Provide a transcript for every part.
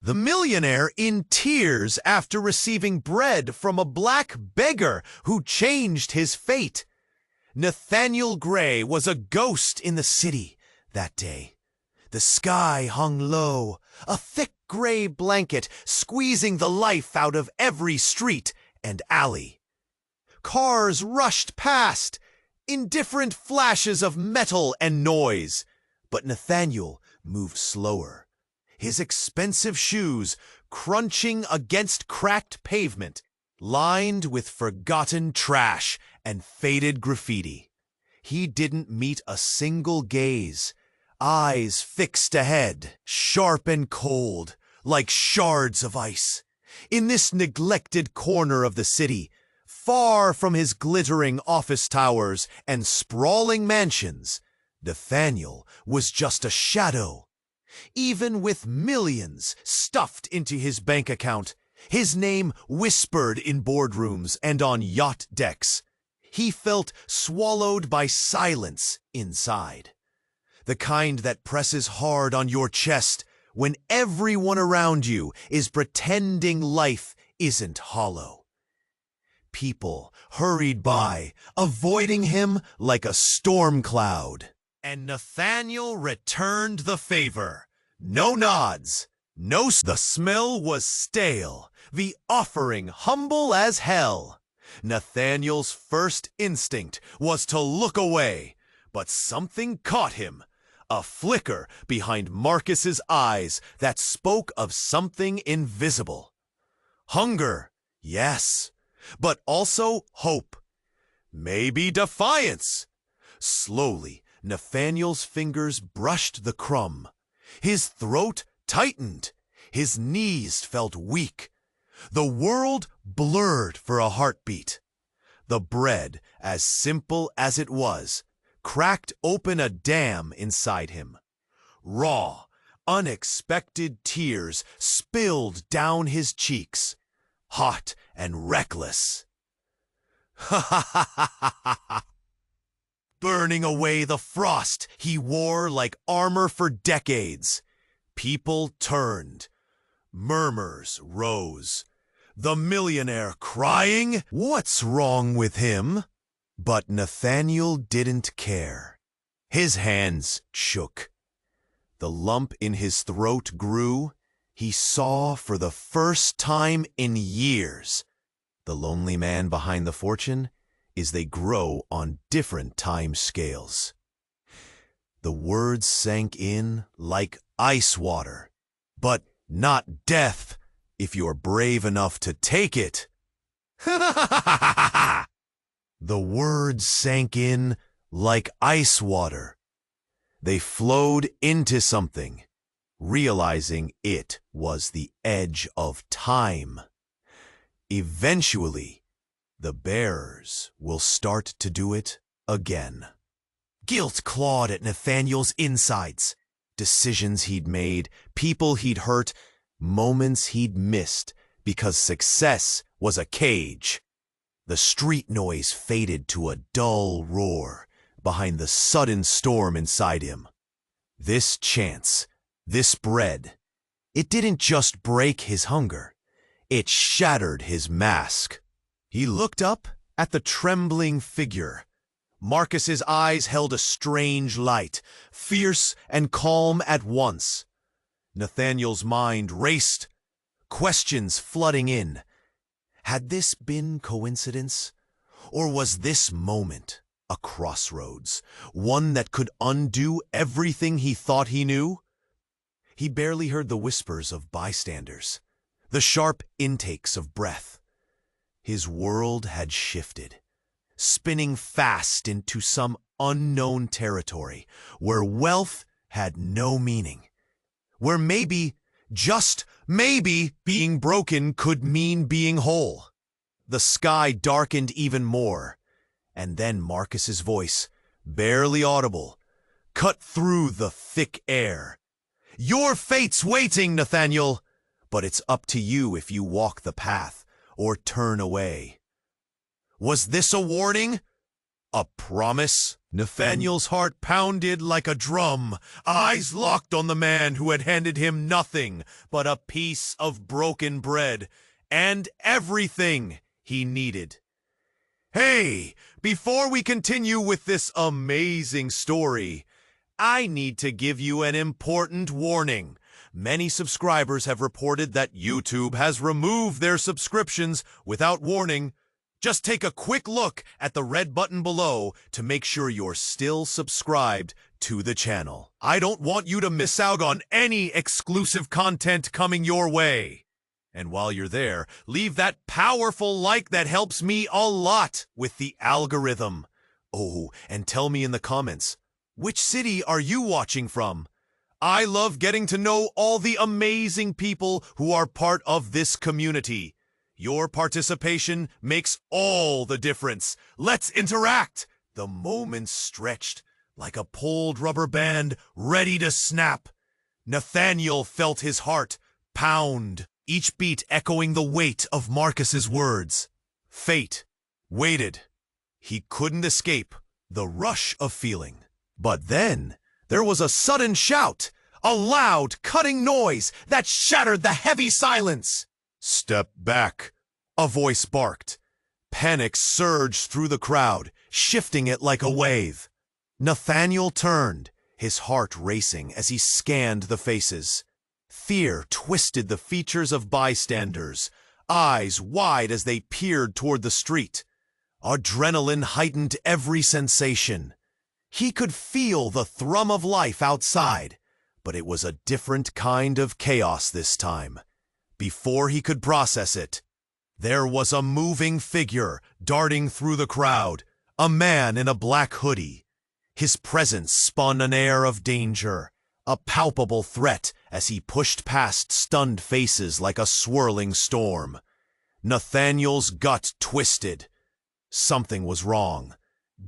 The millionaire in tears after receiving bread from a black beggar who changed his fate. Nathaniel Gray was a ghost in the city that day. The sky hung low, a thick gray blanket squeezing the life out of every street and alley. Cars rushed past in different flashes of metal and noise, but Nathaniel moved slower, his expensive shoes crunching against cracked pavement, lined with forgotten trash and faded graffiti. He didn't meet a single gaze, eyes fixed ahead, sharp and cold, like shards of ice. In this neglected corner of the city, far from his glittering office towers and sprawling mansions, Nathaniel was just a shadow. Even with millions stuffed into his bank account, his name whispered in boardrooms and on yacht decks, he felt swallowed by silence inside. The kind that presses hard on your chest when everyone around you is pretending life isn't hollow. People hurried by, avoiding him like a storm cloud. And Nathaniel returned the favor. No nods, the smell was stale, the offering humble as hell. Nathaniel's first instinct was to look away, but something caught him. A flicker behind Marcus's eyes that spoke of something invisible. Hunger, yes, but also hope. Maybe defiance. Slowly, Nathaniel's fingers brushed the crumb. His throat tightened. His knees felt weak. The world blurred for a heartbeat. The bread, as simple as it was, cracked open a dam inside him. Raw, unexpected tears spilled down his cheeks, hot and reckless. Ha ha ha ha ha ha! Burning away the frost he wore like armor for decades. People turned. Murmurs rose. The millionaire crying, "What's wrong with him?" But Nathaniel didn't care. His hands shook. The lump in his throat grew. He saw for the first time in years. The lonely man behind the fortune is they grow on different time scales. The words sank in like ice water, but not death if you're brave enough to take it. The words sank in like ice water. They flowed into something, realizing it was the edge of time. Eventually, the bearers will start to do it again. Guilt clawed at Nathaniel's insides. Decisions he'd made, people he'd hurt, moments he'd missed because success was a cage. The street noise faded to a dull roar behind the sudden storm inside him. This chance, this bread, it didn't just break his hunger. It shattered his mask. He looked up at the trembling figure. Marcus's eyes held a strange light, fierce and calm at once. Nathaniel's mind raced, questions flooding in. Had this been coincidence? Or was this moment a crossroads, one that could undo everything he thought he knew? He barely heard the whispers of bystanders, the sharp intakes of breath. His world had shifted, spinning fast into some unknown territory where wealth had no meaning, where maybe, just maybe, being broken could mean being whole. The sky darkened even more, and then Marcus's voice, barely audible, cut through the thick air. "Your fate's waiting, Nathaniel, but it's up to you if you walk the path or turn away." Was this a warning? A promise? Nathaniel's heart pounded like a drum, eyes locked on the man who had handed him nothing but a piece of broken bread and everything he needed. Hey, before we continue with this amazing story, I need to give you an important warning. Many subscribers have reported that YouTube has removed their subscriptions without warning. Just take a quick look at the red button below to make sure you're still subscribed to the channel. I don't want you to miss out on any exclusive content coming your way. And while you're there, leave that powerful like that helps me a lot with the algorithm. Oh, and tell me in the comments, which city are you watching from? I love getting to know all the amazing people who are part of this community. Your participation makes all the difference. Let's interact. The moment stretched like a pulled rubber band ready to snap. Nathaniel felt his heart pound, each beat echoing the weight of Marcus's words. Fate waited. He couldn't escape the rush of feeling. But then there was a sudden shout, a loud, cutting noise that shattered the heavy silence. Step back, a voice barked. Panic surged through the crowd, shifting it like a wave. Nathaniel turned, his heart racing as he scanned the faces. Fear twisted the features of bystanders, eyes wide as they peered toward the street. Adrenaline heightened every sensation. He could feel the thrum of life outside, but it was a different kind of chaos this time. Before he could process it, there was a moving figure darting through the crowd, a man in a black hoodie. His presence spun an air of danger, a palpable threat as he pushed past stunned faces like a swirling storm. Nathaniel's gut twisted. Something was wrong.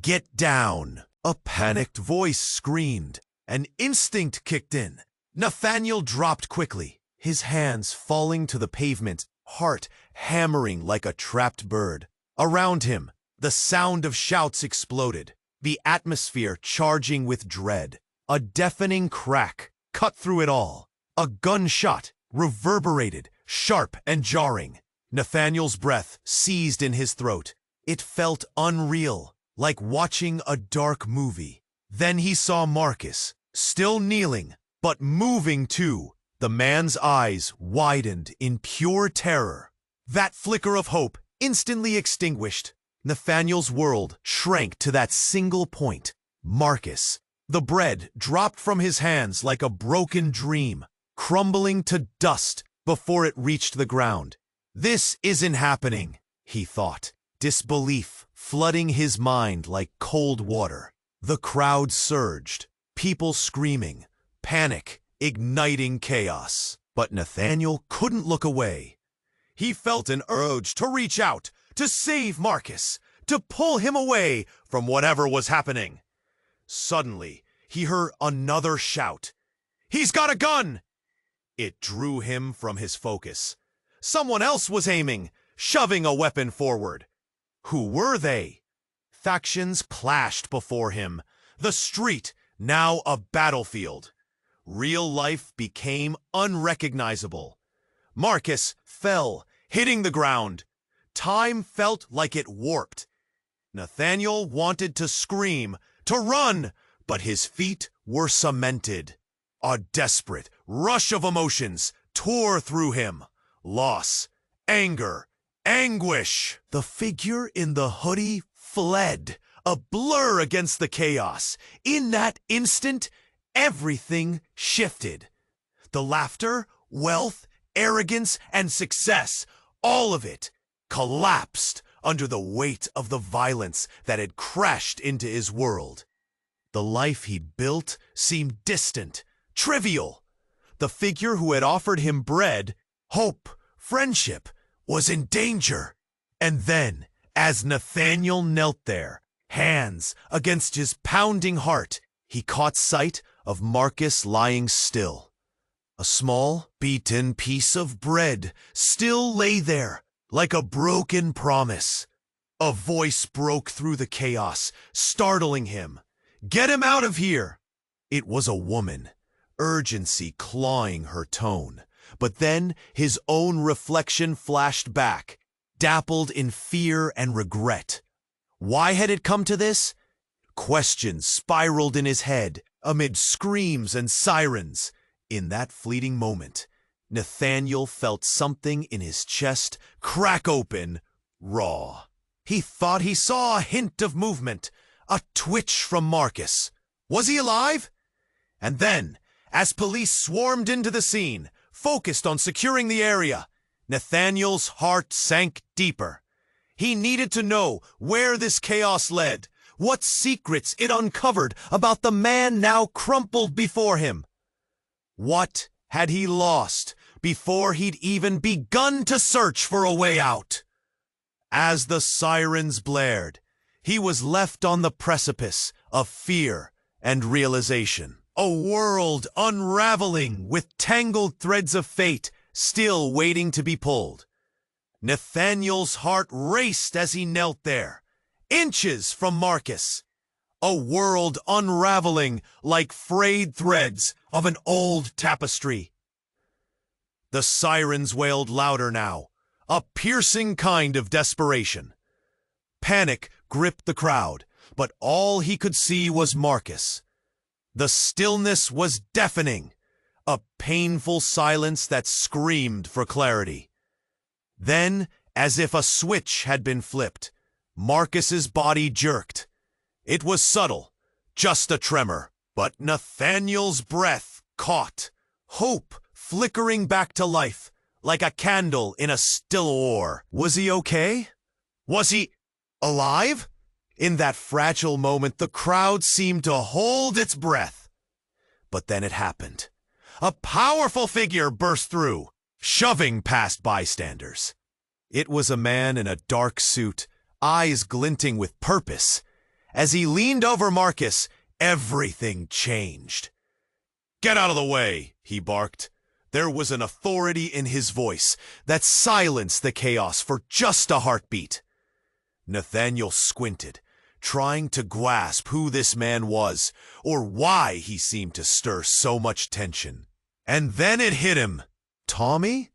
Get down! A panicked voice screamed. An instinct kicked in. Nathaniel dropped quickly, his hands falling to the pavement, heart hammering like a trapped bird. Around him, the sound of shouts exploded, the atmosphere charging with dread. A deafening crack cut through it all. A gunshot reverberated, sharp and jarring. Nathaniel's breath seized in his throat. It felt unreal, like watching a dark movie. Then he saw Marcus, still kneeling, but moving too. The man's eyes widened in pure terror. That flicker of hope instantly extinguished. Nathaniel's world shrank to that single point. Marcus. The bread dropped from his hands like a broken dream, crumbling to dust before it reached the ground. This isn't happening, he thought, disbelief flooding his mind like cold water. The crowd surged, people screaming, panic igniting chaos. But Nathaniel couldn't look away. He felt an urge to reach out, to save Marcus, to pull him away from whatever was happening. Suddenly, he heard another shout. He's got a gun! It drew him from his focus. Someone else was aiming, shoving a weapon forward. Who were they? Factions clashed before him. The street, now a battlefield. Real life became unrecognizable. Marcus fell, hitting the ground. Time felt like it warped. Nathaniel wanted to scream, to run, but his feet were cemented. A desperate rush of emotions tore through him. Loss, anger, anguish. The figure in the hoodie fled, a blur against the chaos. In that instant, everything shifted. The laughter, wealth, arrogance, and success, all of it collapsed under the weight of the violence that had crashed into his world. The life he'd built seemed distant, trivial. The figure who had offered him bread, hope, friendship, was in danger. And then, as Nathaniel knelt there, hands against his pounding heart, he caught sight of Marcus lying still. A small, beaten piece of bread still lay there, like a broken promise. A voice broke through the chaos, startling him. "Get him out of here!" It was a woman, urgency clawing her tone. But then his own reflection flashed back, dappled in fear and regret. Why had it come to this? Questions spiraled in his head amid screams and sirens. In that fleeting moment, Nathaniel felt something in his chest crack open, raw. He thought he saw a hint of movement, a twitch from Marcus. Was he alive? And then, as police swarmed into the scene, focused on securing the area, Nathaniel's heart sank deeper. He needed to know where this chaos led, what secrets it uncovered about the man now crumpled before him. What had he lost before he'd even begun to search for a way out? As the sirens blared, he was left on the precipice of fear and realization. A world unraveling with tangled threads of fate still waiting to be pulled. Nathaniel's heart raced as he knelt there, inches from Marcus. A world unraveling like frayed threads of an old tapestry. The sirens wailed louder now, a piercing kind of desperation. Panic gripped the crowd, but all he could see was Marcus. The stillness was deafening, a painful silence that screamed for clarity. Then, as if a switch had been flipped, Marcus's body jerked. It was subtle, just a tremor, but Nathaniel's breath caught, hope flickering back to life, like a candle in a still war. Was he okay? Was he alive? In that fragile moment, the crowd seemed to hold its breath. But then it happened. A powerful figure burst through, shoving past bystanders. It was a man in a dark suit, eyes glinting with purpose. As he leaned over Marcus, everything changed. "Get out of the way," he barked. There was an authority in his voice that silenced the chaos for just a heartbeat. Nathaniel squinted, trying to grasp who this man was, or why he seemed to stir so much tension. And then it hit him. "Tommy?"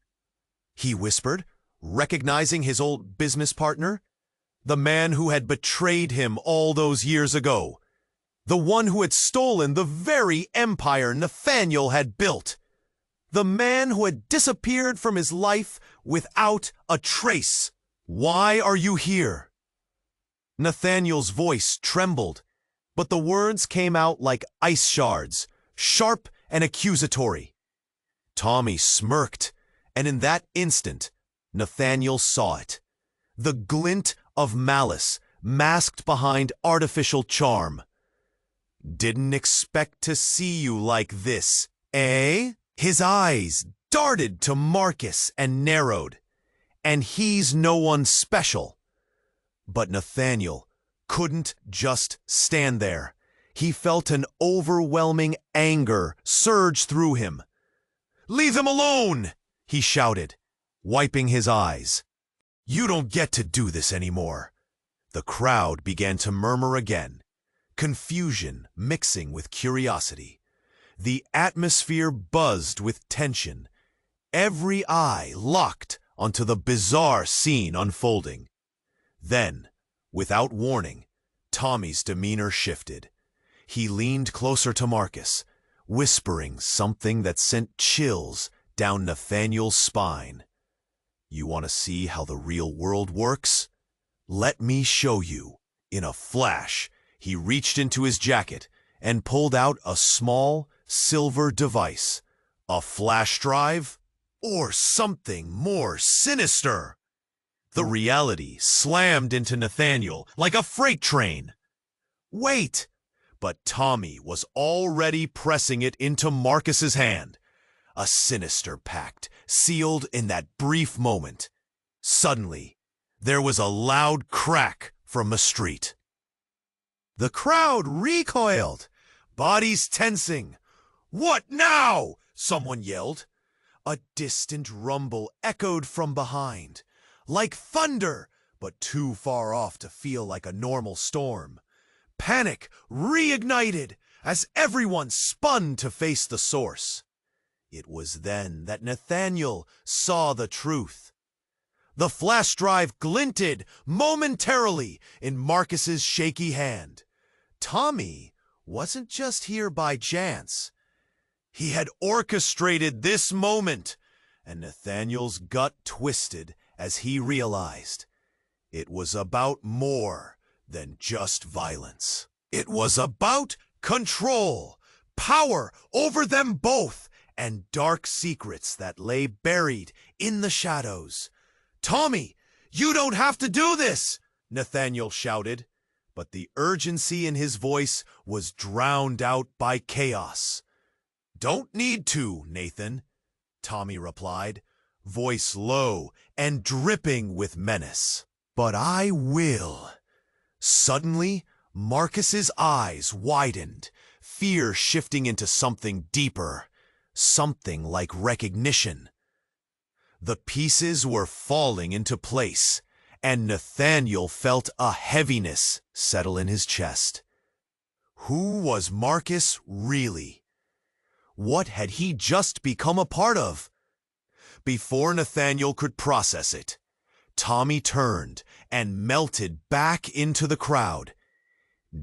he whispered, recognizing his old business partner. The man who had betrayed him all those years ago. The one who had stolen the very empire Nathaniel had built. The man who had disappeared from his life without a trace. "Why are you here?" Nathaniel's voice trembled, but the words came out like ice shards, sharp and accusatory. Tommy smirked, and in that instant, Nathaniel saw it. The glint of malice masked behind artificial charm. "Didn't expect to see you like this, eh?" His eyes darted to Marcus and narrowed. "And he's no one special." But Nathaniel couldn't just stand there. He felt an overwhelming anger surge through him. "Leave them alone!" he shouted, wiping his eyes. "You don't get to do this anymore." The crowd began to murmur again, confusion mixing with curiosity. The atmosphere buzzed with tension, every eye locked onto the bizarre scene unfolding. Then, without warning, Tommy's demeanor shifted. He leaned closer to Marcus, whispering something that sent chills down Nathaniel's spine. "You want to see how the real world works? Let me show you." In a flash, he reached into his jacket and pulled out a small, silver device. A flash drive? Or something more sinister? The reality slammed into Nathaniel like a freight train. "Wait!" But Tommy was already pressing it into Marcus's hand. A sinister pact, sealed in that brief moment. Suddenly, there was a loud crack from the street. The crowd recoiled, bodies tensing. "What now?" someone yelled. A distant rumble echoed from behind, like thunder, but too far off to feel like a normal storm. Panic reignited as everyone spun to face the source. It was then that Nathaniel saw the truth. The flash drive glinted momentarily in Marcus's shaky hand. Tommy wasn't just here by chance. He had orchestrated this moment, and Nathaniel's gut twisted as he realized it was about more than just violence. It was about control, power over them both, and dark secrets that lay buried in the shadows. "Tommy, you don't have to do this!" Nathaniel shouted, but the urgency in his voice was drowned out by chaos. "Don't need to, Nathan," Tommy replied, voice low and dripping with menace. "But I will." Suddenly, Marcus's eyes widened, fear shifting into something deeper, something like recognition. The pieces were falling into place, and Nathaniel felt a heaviness settle in his chest. Who was Marcus really? What had he just become a part of? Before Nathaniel could process it, Tommy turned and melted back into the crowd,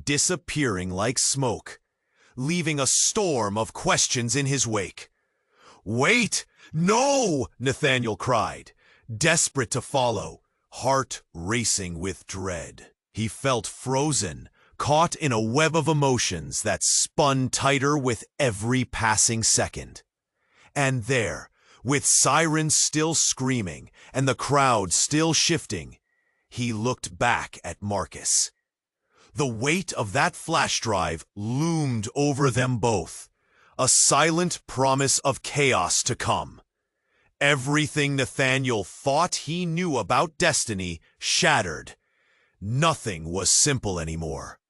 disappearing like smoke, leaving a storm of questions in his wake. "Wait! No!" Nathaniel cried, desperate to follow, heart racing with dread. He felt frozen, caught in a web of emotions that spun tighter with every passing second. And there, with sirens still screaming and the crowd still shifting, he looked back at Marcus. The weight of that flash drive loomed over them both, a silent promise of chaos to come. Everything Nathaniel thought he knew about destiny shattered. Nothing was simple anymore.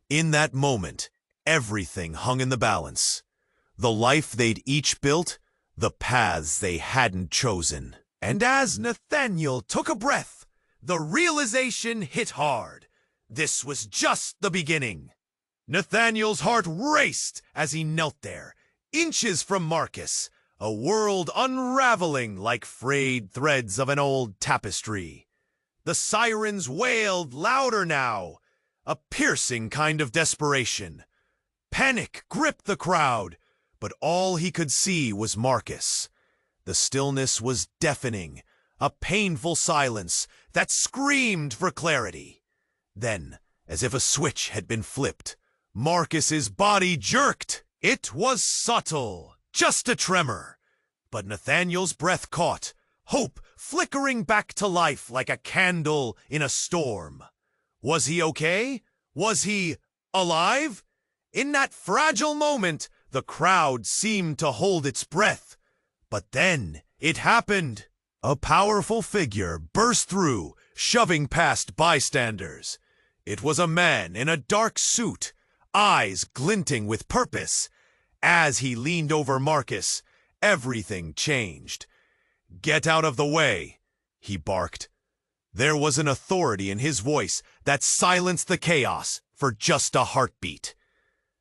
In that moment, everything hung in the balance. The life they'd each built, the paths they hadn't chosen. And as Nathaniel took a breath, the realization hit hard. This was just the beginning. Nathaniel's heart raced as he knelt there, inches from Marcus, a world unraveling like frayed threads of an old tapestry. The sirens wailed louder now, a piercing kind of desperation. Panic gripped the crowd, but all he could see was Marcus. The stillness was deafening, a painful silence that screamed for clarity. Then, as if a switch had been flipped, Marcus's body jerked. It was subtle, just a tremor. But Nathaniel's breath caught, hope flickering back to life like a candle in a storm. Was he okay? Was he alive? In that fragile moment, the crowd seemed to hold its breath. But then it happened. A powerful figure burst through, shoving past bystanders. It was a man in a dark suit, eyes glinting with purpose. As he leaned over Marcus, everything changed. "Get out of the way," he barked. There was an authority in his voice that silenced the chaos for just a heartbeat.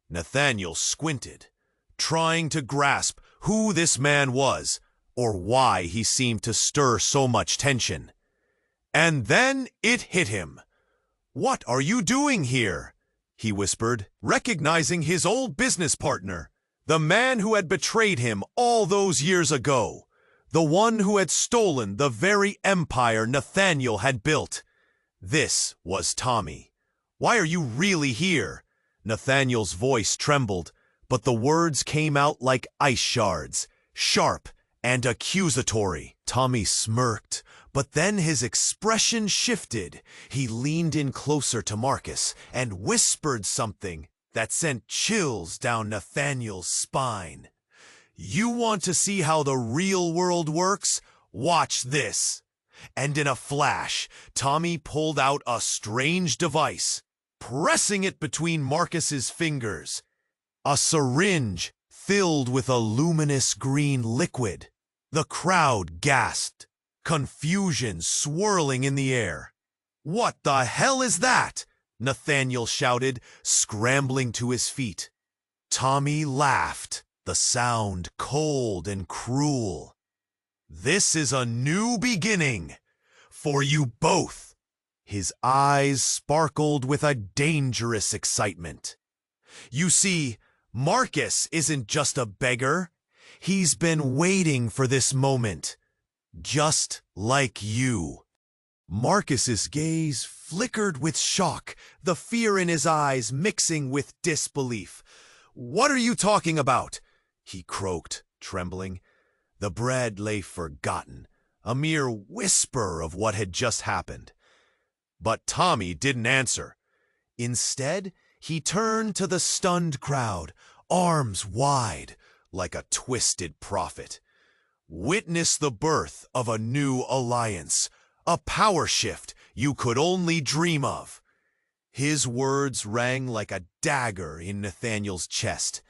Nathaniel squinted, trying to grasp who this man was or why he seemed to stir so much tension. And then it hit him. "What are you doing here?" he whispered, recognizing his old business partner, the man who had betrayed him all those years ago, the one who had stolen the very empire Nathaniel had built. This was Tommy. "Why are you really here?" Nathaniel's voice trembled, but the words came out like ice shards, sharp and accusatory. Tommy smirked, but then his expression shifted. He leaned in closer to Marcus and whispered something that sent chills down Nathaniel's spine. "You want to see how the real world works? Watch this." And in a flash, Tommy pulled out a strange device, pressing it between Marcus's fingers. A syringe filled with a luminous green liquid. The crowd gasped, confusion swirling in the air. "What the hell is that?" Nathaniel shouted, scrambling to his feet. Tommy laughed, the sound cold and cruel. "This is a new beginning for you both." His eyes sparkled with a dangerous excitement. "You see, Marcus isn't just a beggar. He's been waiting for this moment, just like you." Marcus's gaze flickered with shock, the fear in his eyes mixing with disbelief. "What are you talking about?" he croaked, trembling. The bread lay forgotten, a mere whisper of what had just happened. But Tommy didn't answer. Instead, he turned to the stunned crowd, arms wide, like a twisted prophet. "Witness the birth of a new alliance, a power shift you could only dream of." His words rang like a dagger in Nathaniel's chest.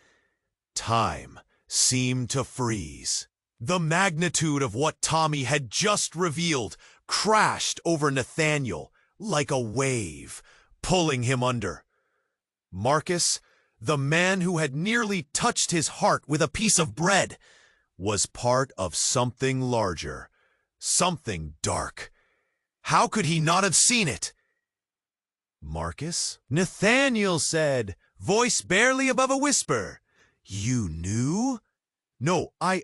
Time seemed to freeze. The magnitude of what Tommy had just revealed crashed over Nathaniel like a wave, pulling him under. Marcus, the man who had nearly touched his heart with a piece of bread, was part of something larger, something dark. How could he not have seen it? "Marcus?" Nathaniel said, voice barely above a whisper. "You knew?" "No, I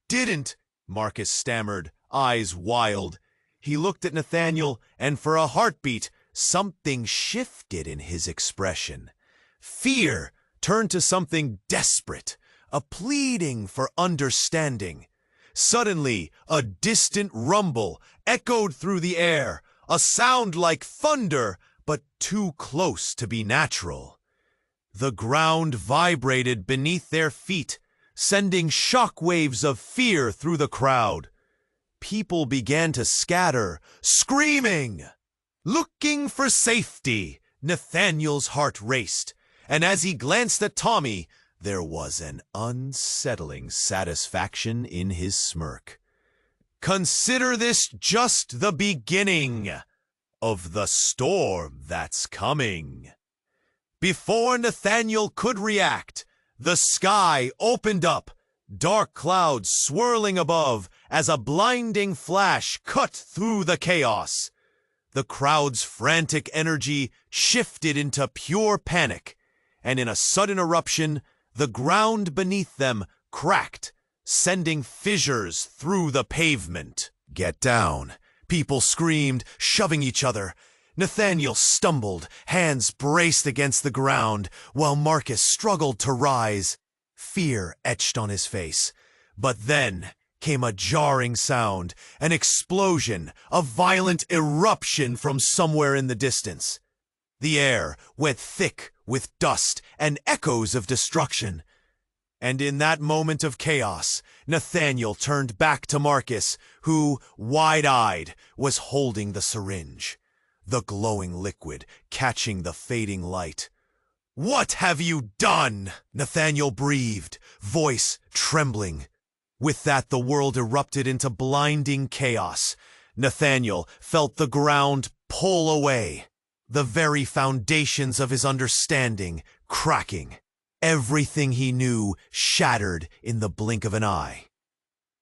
didn't," Marcus stammered, eyes wild. He looked at Nathaniel, and for a heartbeat, something shifted in his expression. Fear turned to something desperate, a pleading for understanding. Suddenly, a distant rumble echoed through the air, a sound like thunder, but too close to be natural. The ground vibrated beneath their feet, sending shock waves of fear through the crowd. People began to scatter, screaming. Looking for safety, Nathaniel's heart raced, and as he glanced at Tommy, there was an unsettling satisfaction in his smirk. Consider this just the beginning of the storm that's coming. Before Nathaniel could react, the sky opened up, dark clouds swirling above as a blinding flash cut through the chaos. The crowd's frantic energy shifted into pure panic, and in a sudden eruption, the ground beneath them cracked, sending fissures through the pavement. "Get down!" People screamed, shoving each other. Nathaniel stumbled, hands braced against the ground, while Marcus struggled to rise. Fear etched on his face. But then came a jarring sound, an explosion, a violent eruption from somewhere in the distance. The air went thick with dust and echoes of destruction. And in that moment of chaos, Nathaniel turned back to Marcus, who, wide-eyed, was holding the syringe, the glowing liquid catching the fading light. "What have you done?" Nathaniel breathed, voice trembling. With that, the world erupted into blinding chaos. Nathaniel felt the ground pull away, the very foundations of his understanding cracking. Everything he knew shattered in the blink of an eye.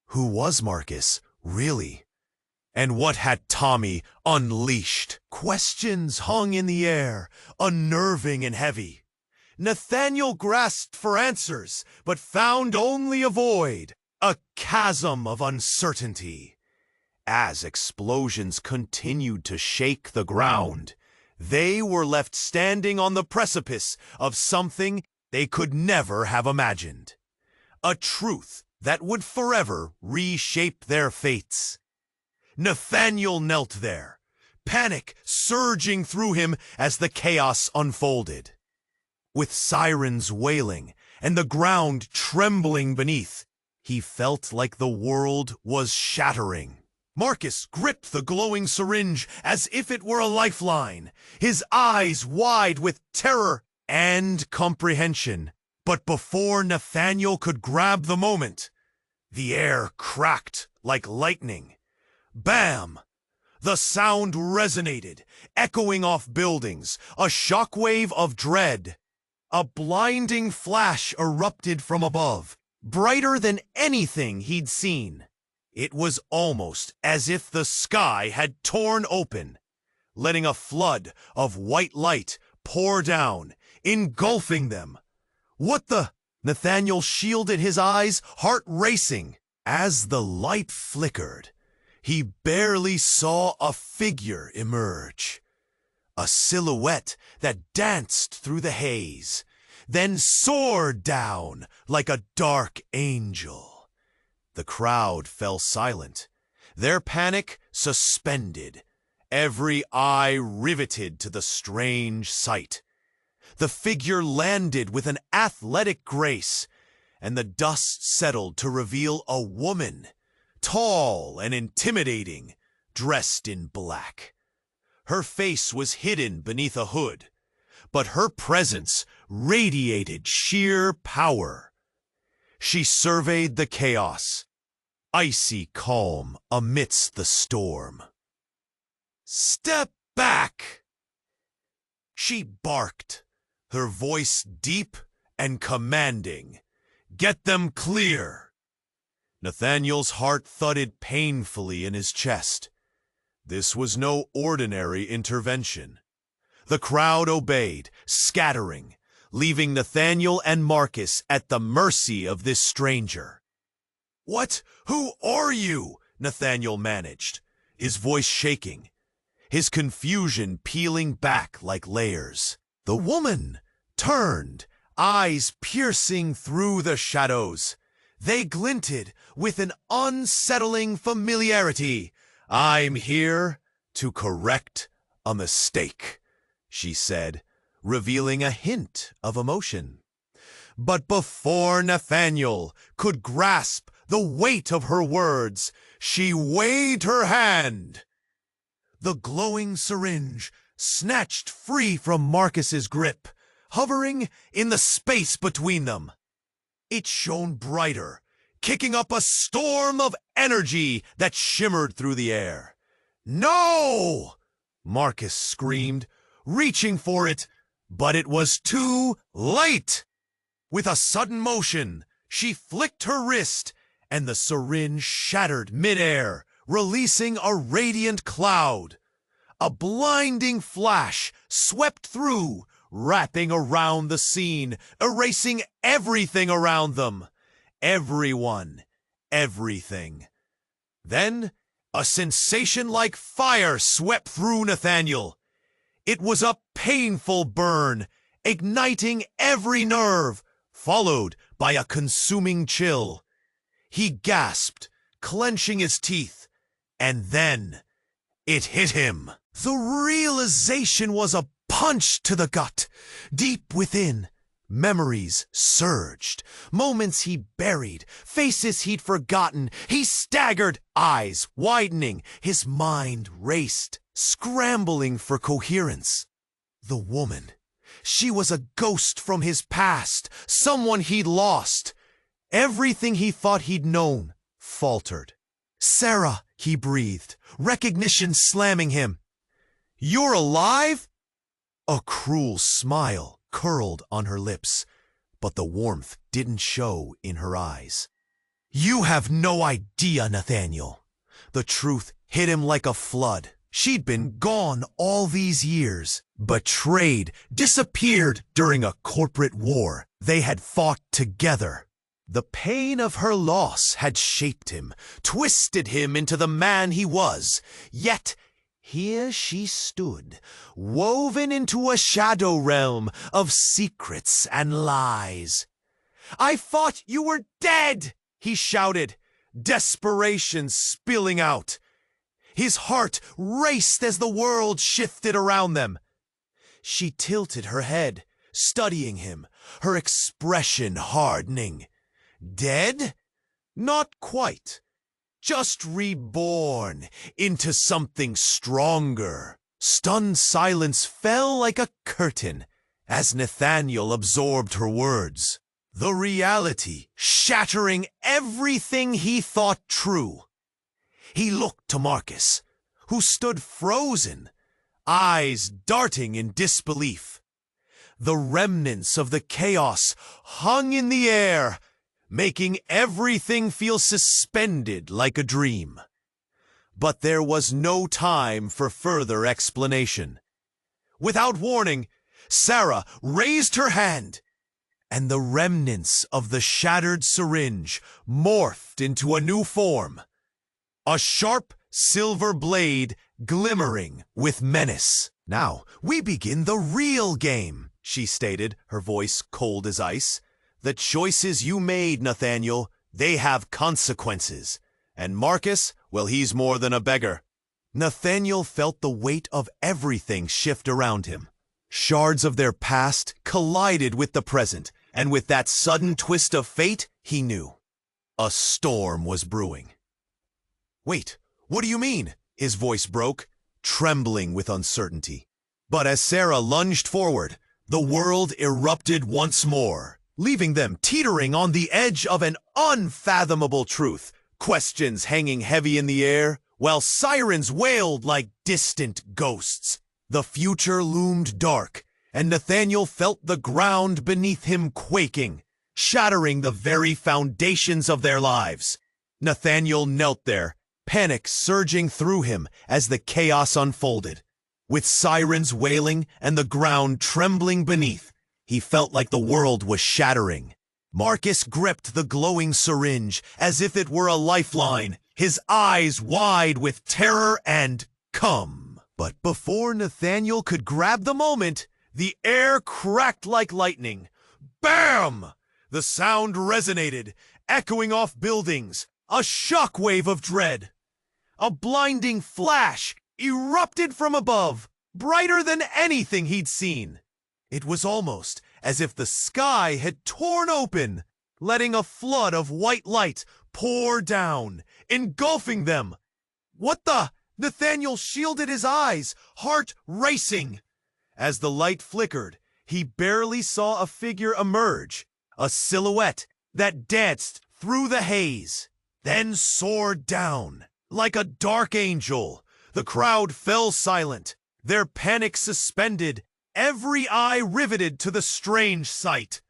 Who was Marcus, really? And what had Tommy unleashed? Questions hung in the air, unnerving and heavy. Nathaniel grasped for answers, but found only a void, a chasm of uncertainty. As explosions continued to shake the ground, they were left standing on the precipice of something they could never have imagined. A truth that would forever reshape their fates. Nathaniel knelt there, panic surging through him as the chaos unfolded. With sirens wailing and the ground trembling beneath, he felt like the world was shattering. Marcus gripped the glowing syringe as if it were a lifeline, his eyes wide with terror and comprehension. But before Nathaniel could grab the moment, the air cracked like lightning. Bam! The sound resonated, echoing off buildings, a shockwave of dread. A blinding flash erupted from above, brighter than anything he'd seen. It was almost as if the sky had torn open, letting a flood of white light pour down, engulfing them. What the? Nathaniel shielded his eyes, heart racing. As the light flickered, he barely saw a figure emerge. A silhouette that danced through the haze, then soared down like a dark angel. The crowd fell silent, their panic suspended, every eye riveted to the strange sight. The figure landed with an athletic grace, and the dust settled to reveal a woman, tall and intimidating, dressed in black. Her face was hidden beneath a hood, but her presence radiated sheer power. She surveyed the chaos, icy calm amidst the storm. "Step back!" she barked, her voice deep and commanding. "Get them clear!" Nathaniel's heart thudded painfully in his chest. This was no ordinary intervention. The crowd obeyed, scattering, leaving Nathaniel and Marcus at the mercy of this stranger. "What? Who are you?" Nathaniel managed, his voice shaking, his confusion peeling back like layers. The woman turned, eyes piercing through the shadows. They glinted with an unsettling familiarity. "I'm here to correct a mistake," she said, revealing a hint of emotion. But before Nathaniel could grasp the weight of her words, she waved her hand. The glowing syringe snatched free from Marcus's grip, hovering in the space between them. It shone brighter, kicking up a storm of energy that shimmered through the air. "No!" Marcus screamed, reaching for it, but it was too late. With a sudden motion, she flicked her wrist, and the syringe shattered midair, releasing a radiant cloud. A blinding flash swept through, wrapping around the scene, erasing everything around them. Everyone, everything. Then, a sensation like fire swept through Nathaniel. It was a painful burn, igniting every nerve, followed by a consuming chill. He gasped, clenching his teeth, and then it hit him. The realization was a punch to the gut. Deep within, memories surged, moments he buried, faces he'd forgotten. He staggered, eyes widening, his mind raced, scrambling for coherence. The woman, she was a ghost from his past, someone he'd lost. Everything he thought he'd known faltered. "Sarah," he breathed, recognition slamming him. "You're alive?" A cruel smile curled on her lips, but the warmth didn't show in her eyes. "You have no idea, Nathaniel." The truth hit him like a flood. She'd been gone all these years, betrayed, disappeared during a corporate war they had fought together. The pain of her loss had shaped him, twisted him into the man he was. Yet here she stood, woven into a shadow realm of secrets and lies. "I thought you were dead!" he shouted, desperation spilling out. His heart raced as the world shifted around them. She tilted her head, studying him, her expression hardening. Dead? Not quite. Just reborn into something stronger. Stunned silence fell like a curtain as Nathaniel absorbed her words. The reality shattering everything he thought true. He looked to Marcus, who stood frozen, eyes darting in disbelief. The remnants of the chaos hung in the air, making everything feel suspended like a dream. But there was no time for further explanation. Without warning, Sarah raised her hand, and the remnants of the shattered syringe morphed into a new form. A sharp silver blade glimmering with menace. "Now, we begin the real game," she stated, her voice cold as ice. "The choices you made, Nathaniel, they have consequences. And Marcus, well, he's more than a beggar." Nathaniel felt the weight of everything shift around him. Shards of their past collided with the present, and with that sudden twist of fate, he knew a storm was brewing. "Wait, what do you mean?" His voice broke, trembling with uncertainty. But as Sarah lunged forward, the world erupted once more, leaving them teetering on the edge of an unfathomable truth, questions hanging heavy in the air, while sirens wailed like distant ghosts. The future loomed dark, and Nathaniel felt the ground beneath him quaking, shattering the very foundations of their lives. Nathaniel knelt there, panic surging through him as the chaos unfolded. With sirens wailing and the ground trembling beneath, he felt like the world was shattering. Marcus gripped the glowing syringe as if it were a lifeline, his eyes wide with terror and "Come." But before Nathaniel could grab the moment, the air cracked like lightning. Bam! The sound resonated, echoing off buildings, a shockwave of dread. A blinding flash erupted from above, brighter than anything he'd seen. It was almost as if the sky had torn open, letting a flood of white light pour down, engulfing them. "What the?" Nathaniel shielded his eyes, heart racing. As the light flickered, he barely saw a figure emerge, a silhouette that danced through the haze, then soared down. Like a dark angel, the crowd fell silent, their panic suspended, every eye riveted to the strange sight.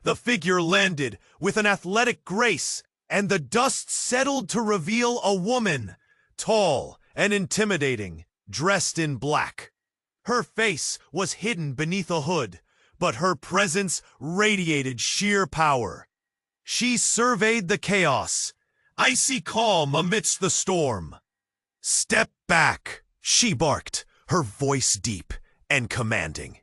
The figure landed with an athletic grace, and the dust settled to reveal a woman, tall and intimidating, dressed in black. Her face was hidden beneath a hood, but her presence radiated sheer power. She surveyed the chaos, icy calm amidst the storm. "Step back," she barked, her voice deep and commanding.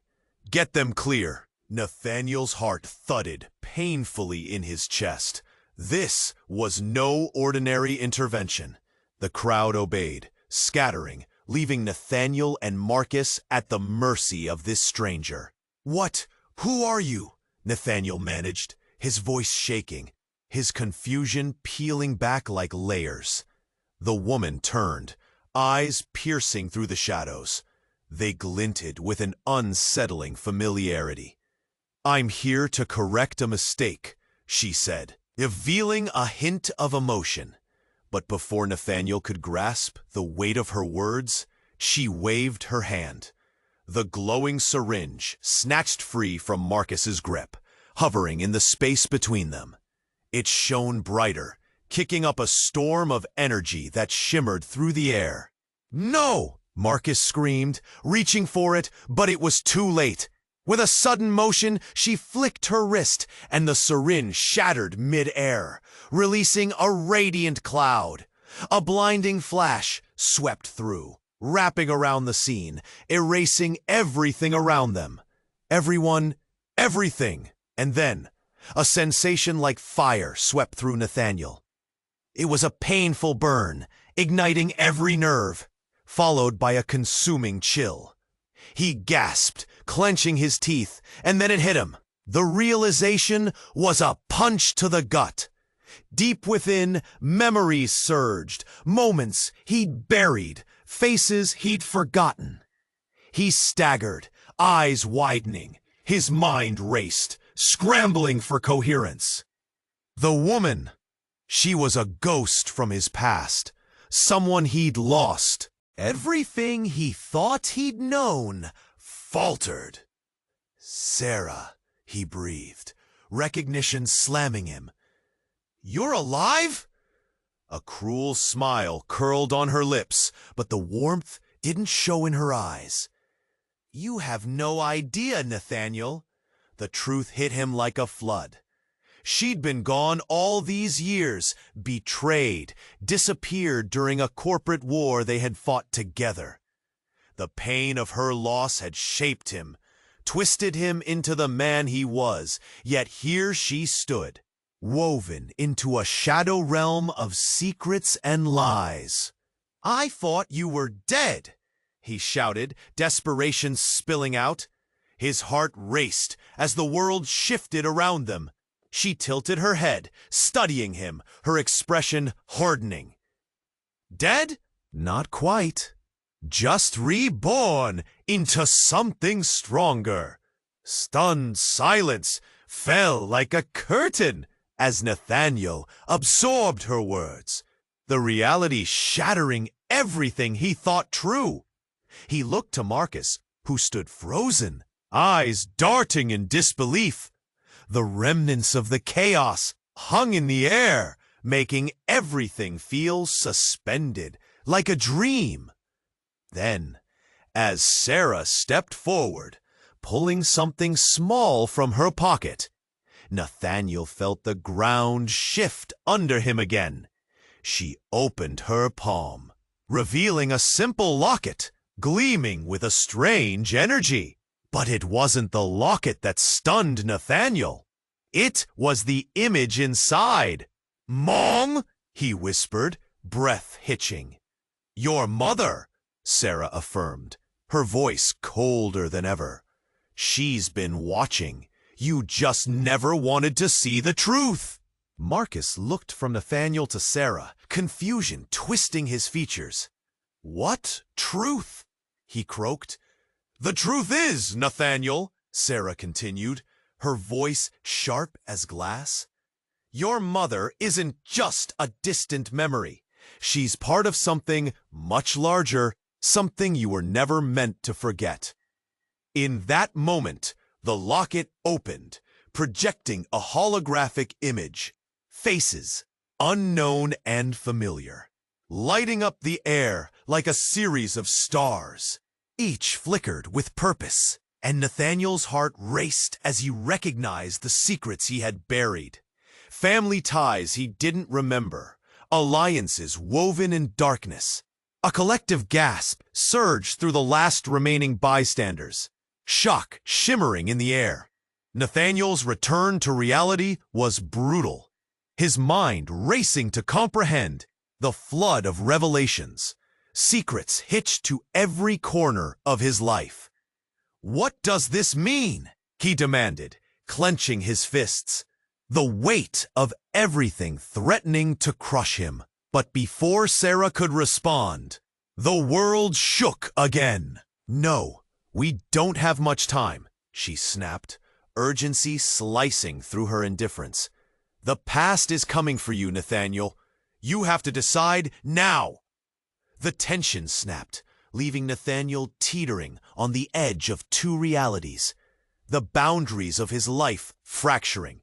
"Get them clear." Nathaniel's heart thudded painfully in his chest. This was no ordinary intervention. The crowd obeyed, scattering, leaving Nathaniel and Marcus at the mercy of this stranger. "What? Who are you?" Nathaniel managed, his voice shaking, his confusion peeling back like layers. The woman turned, eyes piercing through the shadows. They glinted with an unsettling familiarity. "I'm here to correct a mistake," she said, revealing a hint of emotion. But before Nathaniel could grasp the weight of her words, she waved her hand. The glowing syringe snatched free from Marcus's grip, hovering in the space between them. It shone brighter, kicking up a storm of energy that shimmered through the air. "No!" Marcus screamed, reaching for it, but it was too late. With a sudden motion, she flicked her wrist, and the syringe shattered mid-air, releasing a radiant cloud. A blinding flash swept through, wrapping around the scene, erasing everything around them. Everyone, everything. And then, a sensation like fire swept through Nathaniel. It was a painful burn, igniting every nerve, followed by a consuming chill. He gasped, clenching his teeth, and then it hit him. The realization was a punch to the gut. Deep within, memories surged, moments he'd buried, faces he'd forgotten. He staggered, eyes widening, his mind raced, scrambling for coherence. The woman, she was a ghost from his past, someone he'd lost, Everything he thought he'd known faltered. "Sarah," he breathed, recognition slamming him. "You're alive?" A cruel smile curled on her lips, but the warmth didn't show in her eyes. "You have no idea, Nathaniel." The truth hit him like a flood. She'd been gone all these years, betrayed, disappeared during a corporate war they had fought together. The pain of her loss had shaped him, twisted him into the man he was, yet here she stood, woven into a shadow realm of secrets and lies. "I thought you were dead," he shouted, desperation spilling out. His heart raced as the world shifted around them. She tilted her head, studying him, her expression hardening. "Dead? Not quite. Just reborn into something stronger." Stunned silence fell like a curtain as Nathaniel absorbed her words, the reality shattering everything he thought true. He looked to Marcus, who stood frozen, eyes darting in disbelief. The remnants of the chaos hung in the air, making everything feel suspended, like a dream. Then, as Sarah stepped forward, pulling something small from her pocket, Nathaniel felt the ground shift under him again. She opened her palm, revealing a simple locket, gleaming with a strange energy. But it wasn't the locket that stunned Nathaniel. It was the image inside. "Mom," he whispered, breath hitching. "Your mother," Sarah affirmed, her voice colder than ever. "She's been watching. You just never wanted to see the truth." Marcus looked from Nathaniel to Sarah, confusion twisting his features. "What truth?" he croaked. "The truth is, Nathaniel," Sarah continued, her voice sharp as glass, "your mother isn't just a distant memory. She's part of something much larger, something you were never meant to forget." In that moment, the locket opened, projecting a holographic image. Faces, unknown and familiar, lighting up the air like a series of stars. Each flickered with purpose, and Nathaniel's heart raced as he recognized the secrets he had buried. Family ties he didn't remember, alliances woven in darkness. A collective gasp surged through the last remaining bystanders, shock shimmering in the air. Nathaniel's return to reality was brutal, his mind racing to comprehend the flood of revelations, secrets hitched to every corner of his life. "What does this mean?" he demanded, clenching his fists, the weight of everything threatening to crush him. But before Sarah could respond, the world shook again. "No, we don't have much time," she snapped, urgency slicing through her indifference. "The past is coming for you, Nathaniel. You have to decide now." The tension snapped, leaving Nathaniel teetering on the edge of two realities, the boundaries of his life fracturing.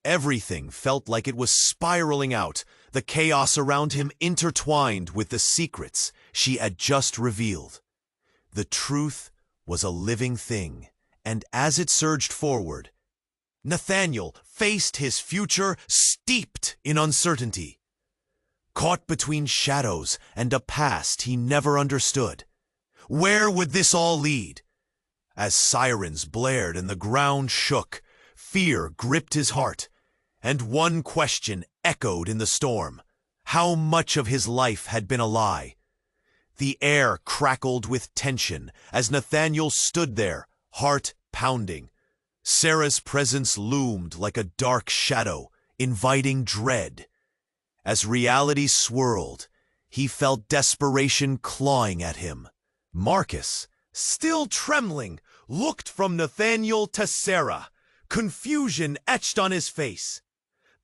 Everything felt like it was spiraling out, the chaos around him intertwined with the secrets she had just revealed. The truth was a living thing, and as it surged forward, Nathaniel faced his future steeped in uncertainty. Caught between shadows and a past he never understood. Where would this all lead? As sirens blared and the ground shook, fear gripped his heart, and one question echoed in the storm. How much of his life had been a lie? The air crackled with tension as Nathaniel stood there, heart pounding. Sarah's presence loomed like a dark shadow, inviting dread. As reality swirled, he felt desperation clawing at him. Marcus, still trembling, looked from Nathaniel to Sarah, confusion etched on his face.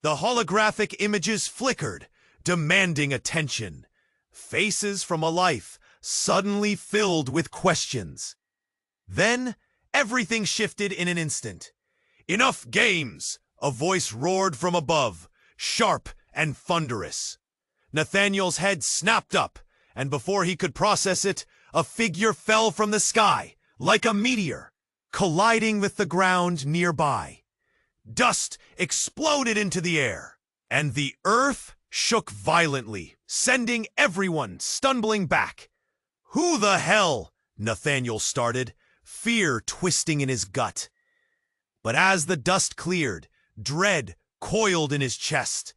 The holographic images flickered, demanding attention. Faces from a life suddenly filled with questions. Then, everything shifted in an instant. "Enough games!" a voice roared from above, sharp and thunderous. Nathaniel's head snapped up, and before he could process it, a figure fell from the sky, like a meteor, colliding with the ground nearby. Dust exploded into the air, and the earth shook violently, sending everyone stumbling back. "Who the hell?" Nathaniel started, fear twisting in his gut. But as the dust cleared, dread coiled in his chest.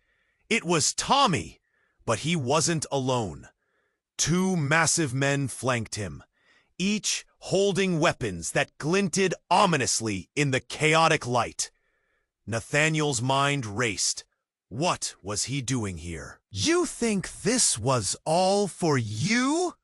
It was Tommy, but he wasn't alone. Two massive men flanked him, each holding weapons that glinted ominously in the chaotic light. Nathaniel's mind raced. What was he doing here? "You think this was all for you?"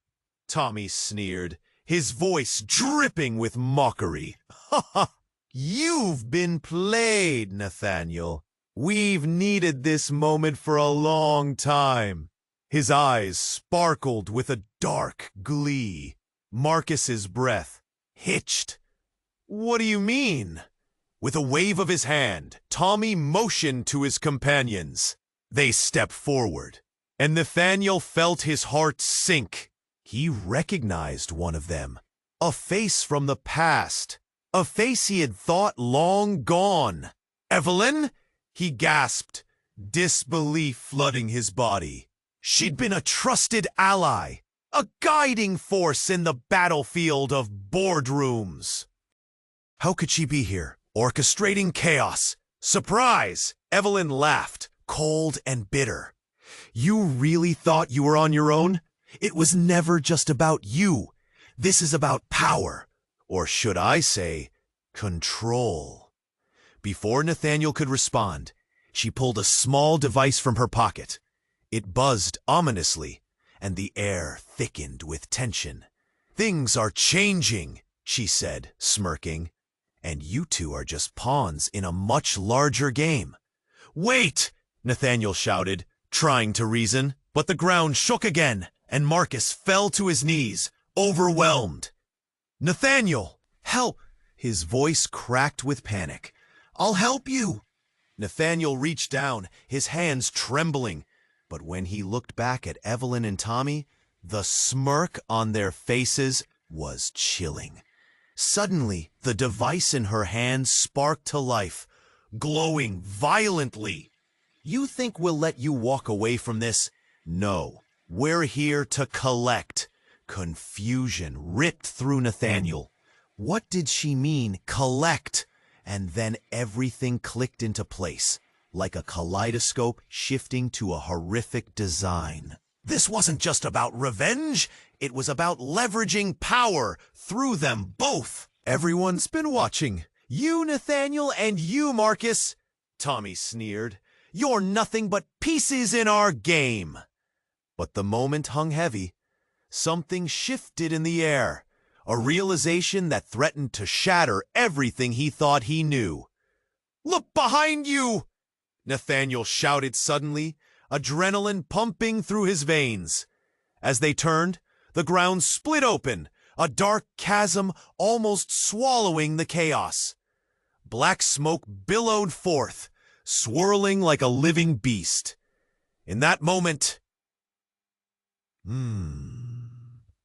Tommy sneered, his voice dripping with mockery. "Ha ha! You've been played, Nathaniel. We've needed this moment for a long time." His eyes sparkled with a dark glee. Marcus's breath hitched. "What do you mean?" With a wave of his hand, Tommy motioned to his companions. They stepped forward, and Nathaniel felt his heart sink. He recognized one of them. A face from the past. A face he had thought long gone. "Evelyn?" he gasped, disbelief flooding his body. She'd been a trusted ally, a guiding force in the battlefield of boardrooms. How could she be here, orchestrating chaos? "Surprise!" Evelyn laughed, cold and bitter. "You really thought you were on your own? It was never just about you. This is about power. Or should I say, control." Before Nathaniel could respond, she pulled a small device from her pocket. It buzzed ominously, and the air thickened with tension. "Things are changing," she said, smirking. "And you two are just pawns in a much larger game." "Wait!" Nathaniel shouted, trying to reason, but the ground shook again, and Marcus fell to his knees, overwhelmed. "Nathaniel, help!" His voice cracked with panic. "I'll help you!" Nathaniel reached down, his hands trembling. But when he looked back at Evelyn and Tommy, the smirk on their faces was chilling. Suddenly, the device in her hand sparked to life, glowing violently. "You think we'll let you walk away from this? No, we're here to collect." Confusion ripped through Nathaniel. What did she mean, collect? And then everything clicked into place, like a kaleidoscope shifting to a horrific design. This wasn't just about revenge, it was about leveraging power through them both. "Everyone's been watching. You, Nathaniel, and you, Marcus," Tommy sneered. "You're nothing but pieces in our game." But the moment hung heavy. Something shifted in the air, a realization that threatened to shatter everything he thought he knew. "Look behind you!" Nathaniel shouted suddenly, adrenaline pumping through his veins. As they turned, the ground split open, a dark chasm almost swallowing the chaos. Black smoke billowed forth, swirling like a living beast. In that moment,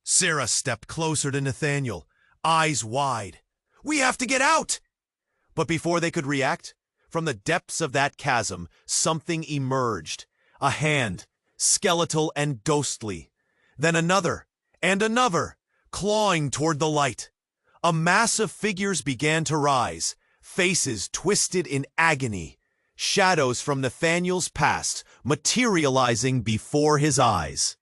Sarah stepped closer to Nathaniel, eyes wide. "We have to get out!" But before they could react, from the depths of that chasm, something emerged. A hand, skeletal and ghostly. Then another, and another, clawing toward the light. A mass of figures began to rise, faces twisted in agony, shadows from Nathaniel's past materializing before his eyes.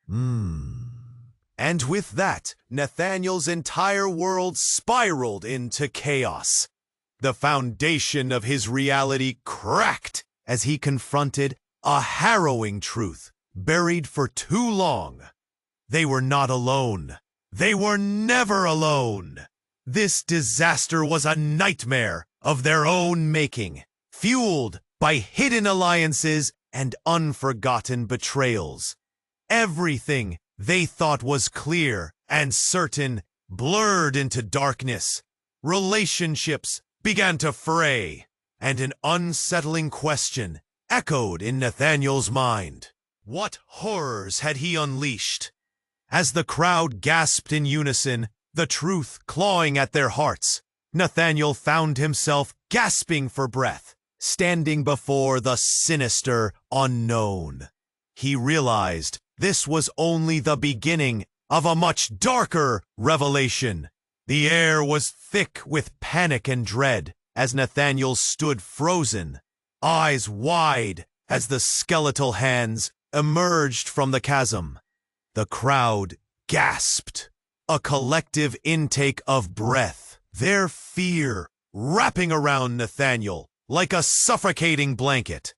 And with that, Nathaniel's entire world spiraled into chaos. The foundation of his reality cracked as he confronted a harrowing truth, buried for too long. They were not alone. They were never alone. This disaster was a nightmare of their own making, fueled by hidden alliances and unforgotten betrayals. Everything they thought was clear and certain blurred into darkness. Relationships began to fray, and an unsettling question echoed in Nathaniel's mind. What horrors had he unleashed? As the crowd gasped in unison, the truth clawing at their hearts, Nathaniel found himself gasping for breath, standing before the sinister unknown. He realized this was only the beginning of a much darker revelation. The air was thick with panic and dread as Nathaniel stood frozen, eyes wide as the skeletal hands emerged from the chasm. The crowd gasped, a collective intake of breath, their fear wrapping around Nathaniel like a suffocating blanket.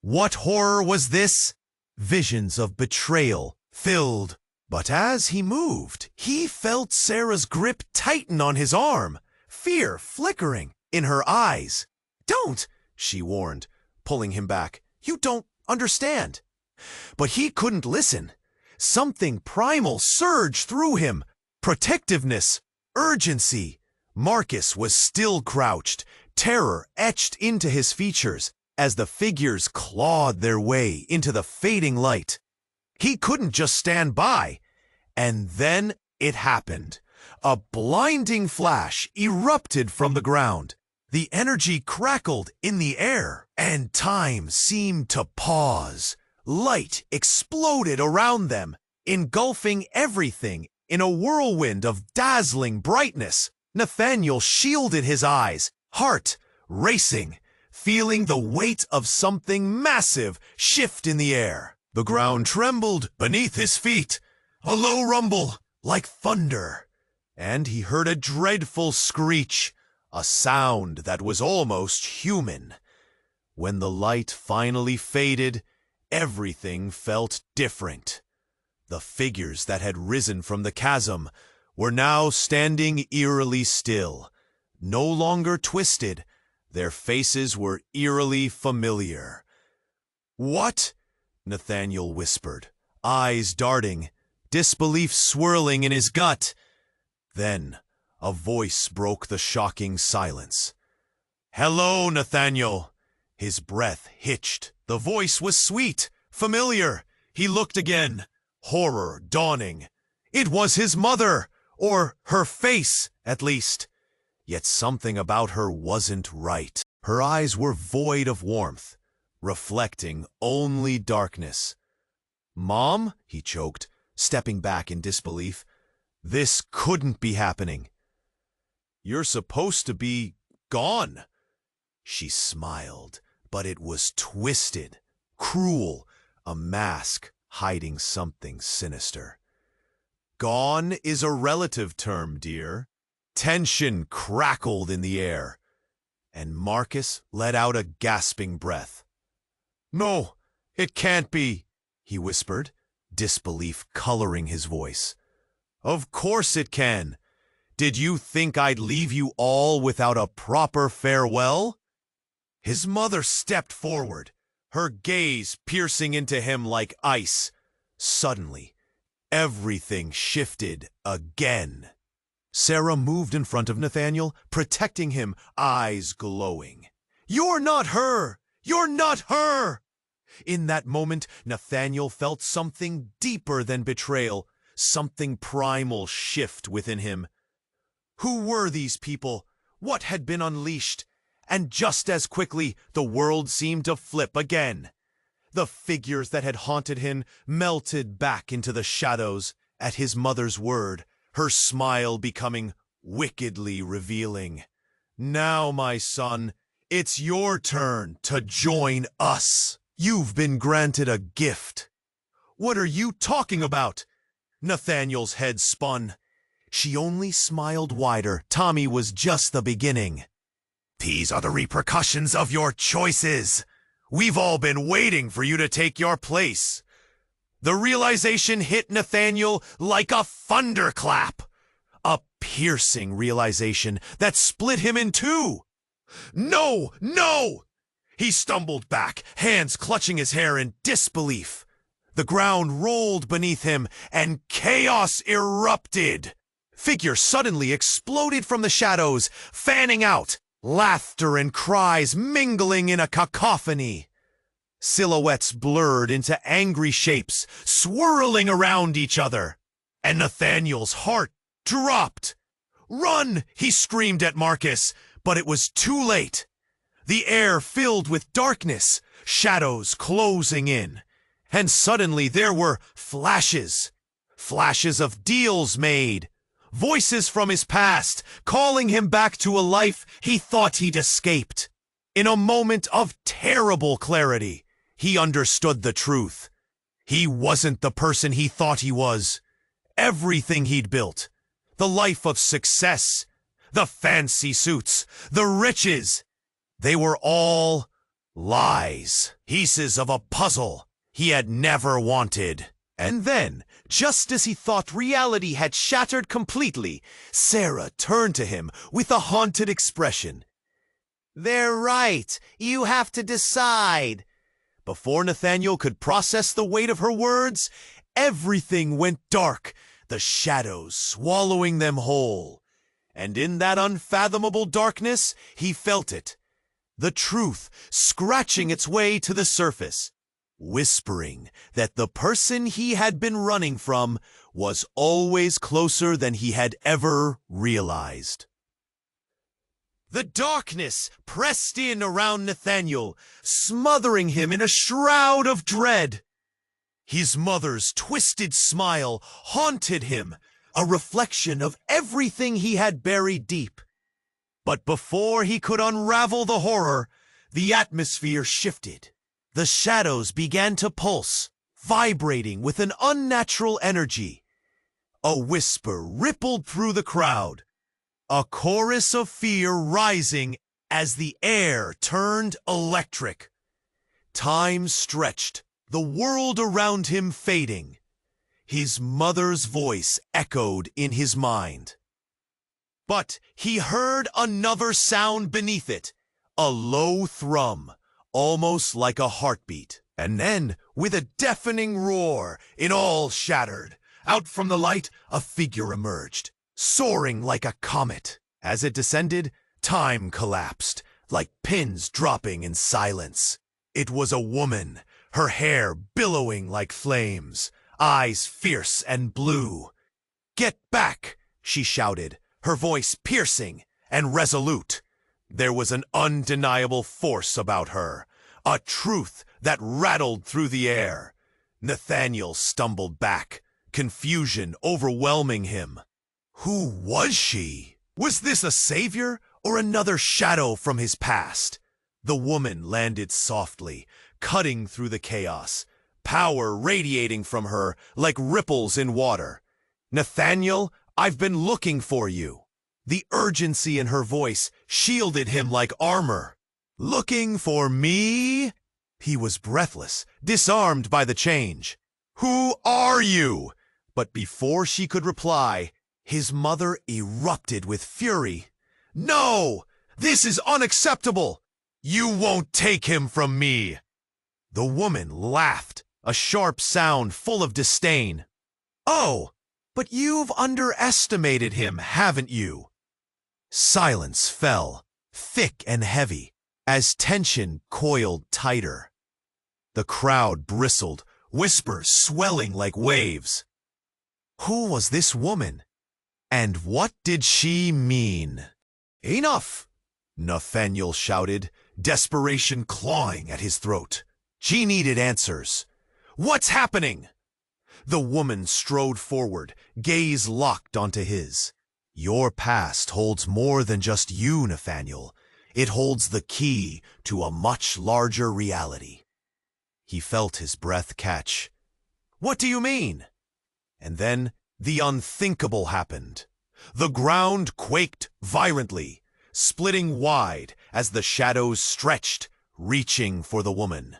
What horror was this? Visions of betrayal filled, but as he moved, he felt Sarah's grip tighten on his arm, fear flickering in her eyes. "Don't," she warned, pulling him back. "You don't understand." But he couldn't listen. Something primal surged through him. Protectiveness, urgency. Marcus was still crouched, terror etched into his features as the figures clawed their way into the fading light. He couldn't just stand by. And then it happened. A blinding flash erupted from the ground. The energy crackled in the air, and time seemed to pause. Light exploded around them, engulfing everything in a whirlwind of dazzling brightness. Nathaniel shielded his eyes, heart racing, feeling the weight of something massive shift in the air. The ground trembled beneath his feet, a low rumble like thunder, and he heard a dreadful screech, a sound that was almost human. When the light finally faded, everything felt different. The figures that had risen from the chasm were now standing eerily still, no longer twisted. Their faces were eerily familiar. "What?" Nathaniel whispered, eyes darting, disbelief swirling in his gut. Then a voice broke the shocking silence. "Hello, Nathaniel." His breath hitched. The voice was sweet, familiar. He looked again, horror dawning. It was his mother, or her face, at least. Yet something about her wasn't right. Her eyes were void of warmth, reflecting only darkness. "Mom?" he choked, stepping back in disbelief. This couldn't be happening. "You're supposed to be gone." She smiled, but it was twisted, cruel, a mask hiding something sinister. "Gone is a relative term, dear." Tension crackled in the air, and Marcus let out a gasping breath. "No, it can't be," he whispered, disbelief coloring his voice. "Of course it can. Did you think I'd leave you all without a proper farewell?" His mother stepped forward, her gaze piercing into him like ice. Suddenly, everything shifted again. Sarah moved in front of Nathaniel, protecting him, eyes glowing. "You're not her! You're not her!" In that moment, Nathaniel felt something deeper than betrayal, something primal shift within him. Who were these people? What had been unleashed? And just as quickly, the world seemed to flip again. The figures that had haunted him melted back into the shadows at his mother's word, her smile becoming wickedly revealing. "Now, my son, it's your turn to join us. You've been granted a gift." "What are you talking about?" Nathaniel's head spun. She only smiled wider. Tommy was just the beginning. "These are the repercussions of your choices. We've all been waiting for you to take your place." The realization hit Nathaniel like a thunderclap. A piercing realization that split him in two. "No! No!" He stumbled back, hands clutching his hair in disbelief. The ground rolled beneath him, and chaos erupted. Figures suddenly exploded from the shadows, fanning out, laughter and cries mingling in a cacophony. Silhouettes blurred into angry shapes, swirling around each other. And Nathaniel's heart dropped. "Run!" he screamed at Marcus, but it was too late. The air filled with darkness, shadows closing in. And suddenly there were flashes. Flashes of deals made. Voices from his past, calling him back to a life he thought he'd escaped. In a moment of terrible clarity, he understood the truth. He wasn't the person he thought he was. Everything he'd built, the life of success, the fancy suits, the riches, they were all lies, pieces of a puzzle he had never wanted. And then, just as he thought reality had shattered completely, Sarah turned to him with a haunted expression. "They're right. You have to decide." Before Nathaniel could process the weight of her words, everything went dark, the shadows swallowing them whole. And in that unfathomable darkness, he felt it. The truth scratching its way to the surface, whispering that the person he had been running from was always closer than he had ever realized. The darkness pressed in around Nathaniel, smothering him in a shroud of dread. His mother's twisted smile haunted him, a reflection of everything he had buried deep. But before he could unravel the horror, the atmosphere shifted. The shadows began to pulse, vibrating with an unnatural energy. A whisper rippled through the crowd, a chorus of fear rising as the air turned electric. Time stretched, the world around him fading. His mother's voice echoed in his mind. But he heard another sound beneath it, a low thrum, almost like a heartbeat. And then, with a deafening roar, it all shattered. Out from the light, a figure emerged, soaring like a comet. As it descended, time collapsed, like pins dropping in silence. It was a woman, her hair billowing like flames, eyes fierce and blue. "Get back!" she shouted, her voice piercing and resolute. There was an undeniable force about her, a truth that rattled through the air. Nathaniel stumbled back, confusion overwhelming him. Who was she? Was this a savior or another shadow from his past? The woman landed softly, cutting through the chaos, power radiating from her like ripples in water. "Nathaniel, I've been looking for you." The urgency in her voice shielded him like armor. "Looking for me?" He was breathless, disarmed by the change. "Who are you?" But before she could reply, his mother erupted with fury. "No! This is unacceptable! You won't take him from me!" The woman laughed, a sharp sound full of disdain. "Oh, but you've underestimated him, haven't you?" Silence fell, thick and heavy, as tension coiled tighter. The crowd bristled, whispers swelling like waves. Who was this woman? And what did she mean? "Enough!" Nathaniel shouted, desperation clawing at his throat. She needed answers. "What's happening?" The woman strode forward, gaze locked onto his. "Your past holds more than just you, Nathaniel. It holds the key to a much larger reality." He felt his breath catch. "What do you mean?" And then the unthinkable happened. The ground quaked violently, splitting wide as the shadows stretched, reaching for the woman.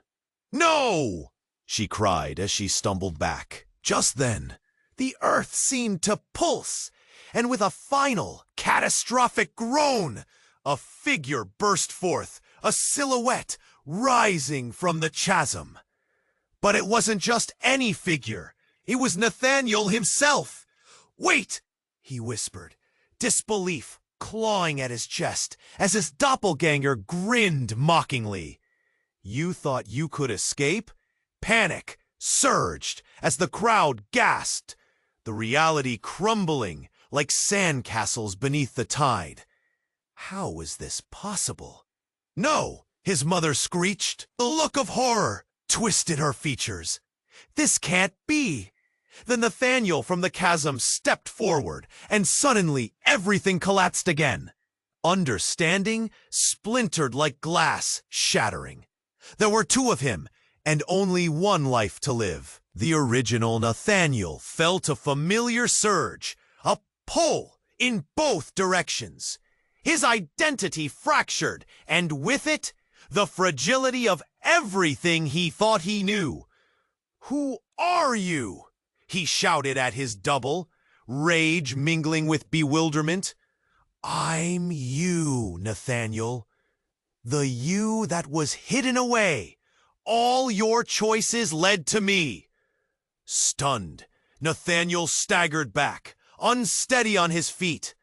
"No!" she cried as she stumbled back. Just then, the earth seemed to pulse, and with a final, catastrophic groan, a figure burst forth, a silhouette rising from the chasm. But it wasn't just any figure. It was Nathaniel himself. "Wait!" he whispered, disbelief clawing at his chest as his doppelganger grinned mockingly. You thought you could escape? Panic surged as the crowd gasped, the reality crumbling like sandcastles beneath the tide. How was this possible? "No!" his mother screeched. The look of horror twisted her features. "This can't be!" Then Nathaniel from the chasm stepped forward, and suddenly everything collapsed again. Understanding splintered like glass, shattering. There were two of him, and only one life to live. The original Nathaniel felt a familiar surge, a pull in both directions. His identity fractured, and with it, the fragility of everything he thought he knew. "Who are you?" he shouted at his double, rage mingling with bewilderment. "I'm you, Nathaniel. The you that was hidden away. All your choices led to me." Stunned, Nathaniel staggered back, unsteady on his feet.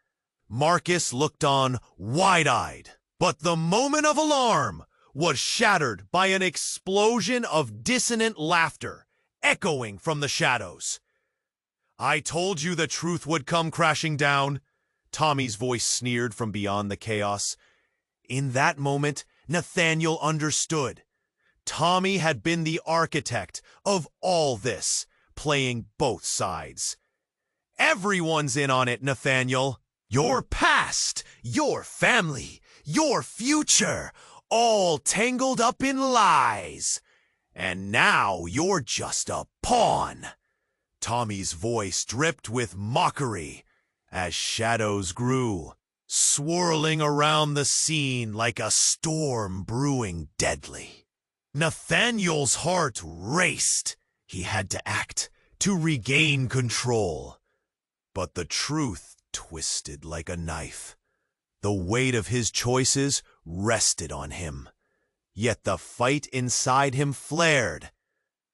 Marcus looked on wide-eyed, but the moment of alarm was shattered by an explosion of dissonant laughter, echoing from the shadows. "I told you the truth would come crashing down," Tommy's voice sneered from beyond the chaos. In that moment, Nathaniel understood. Tommy had been the architect of all this, playing both sides. "Everyone's in on it, Nathaniel. Your past, your family, your future, all tangled up in lies. And now you're just a pawn." Tommy's voice dripped with mockery as shadows grew, swirling around the scene like a storm brewing deadly. Nathaniel's heart raced. He had to act to regain control. But the truth twisted like a knife. The weight of his choices rested on him. Yet the fight inside him flared.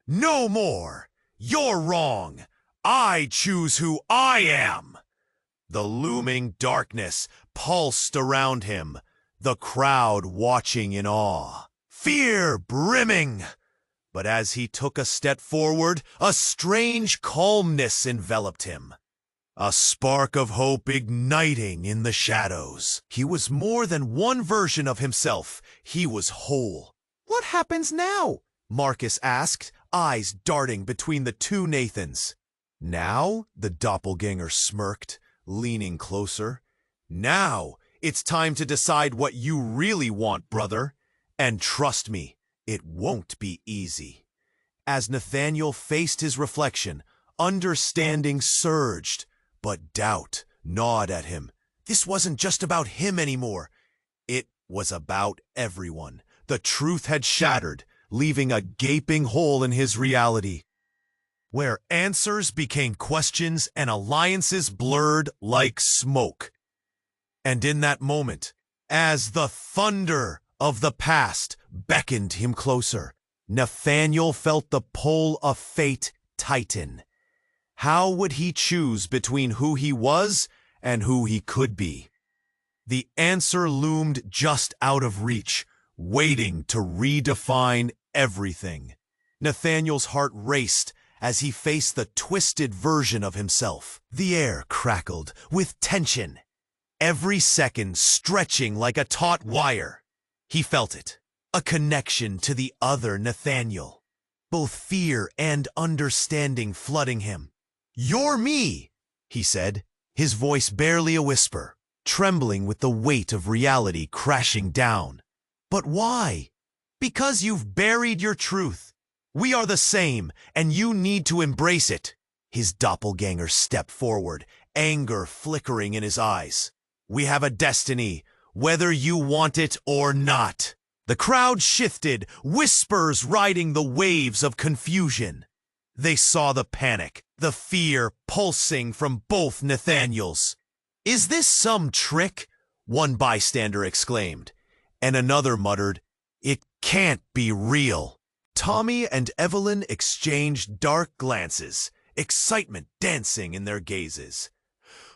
"No more! You're wrong! I choose who I am!" The looming darkness pulsed around him, the crowd watching in awe. Fear brimming! But as he took a step forward, a strange calmness enveloped him. A spark of hope igniting in the shadows. He was more than one version of himself. He was whole. "What happens now?" Marcus asked, eyes darting between the two Nathans. "Now?" the doppelganger smirked, leaning closer. "Now it's time to decide what you really want, brother. And trust me, it won't be easy." As Nathaniel faced his reflection, understanding surged. But doubt gnawed at him. This wasn't just about him anymore. It was about everyone. The truth had shattered, leaving a gaping hole in his reality, where answers became questions and alliances blurred like smoke. And in that moment, as the thunder of the past beckoned him closer, Nathaniel felt the pull of fate tighten. How would he choose between who he was and who he could be? The answer loomed just out of reach, waiting to redefine everything. Nathaniel's heart raced as he faced the twisted version of himself. The air crackled with tension, every second stretching like a taut wire. He felt it, a connection to the other Nathaniel, both fear and understanding flooding him. "You're me," he said, his voice barely a whisper, trembling with the weight of reality crashing down. "But why?" "Because you've buried your truth. We are the same, and you need to embrace it." His doppelganger stepped forward, anger flickering in his eyes. "We have a destiny, whether you want it or not." The crowd shifted, whispers riding the waves of confusion. They saw the panic, the fear pulsing from both Nathaniels. "Is this some trick?" one bystander exclaimed, and another muttered, "It can't be real." Tommy and Evelyn exchanged dark glances, excitement dancing in their gazes.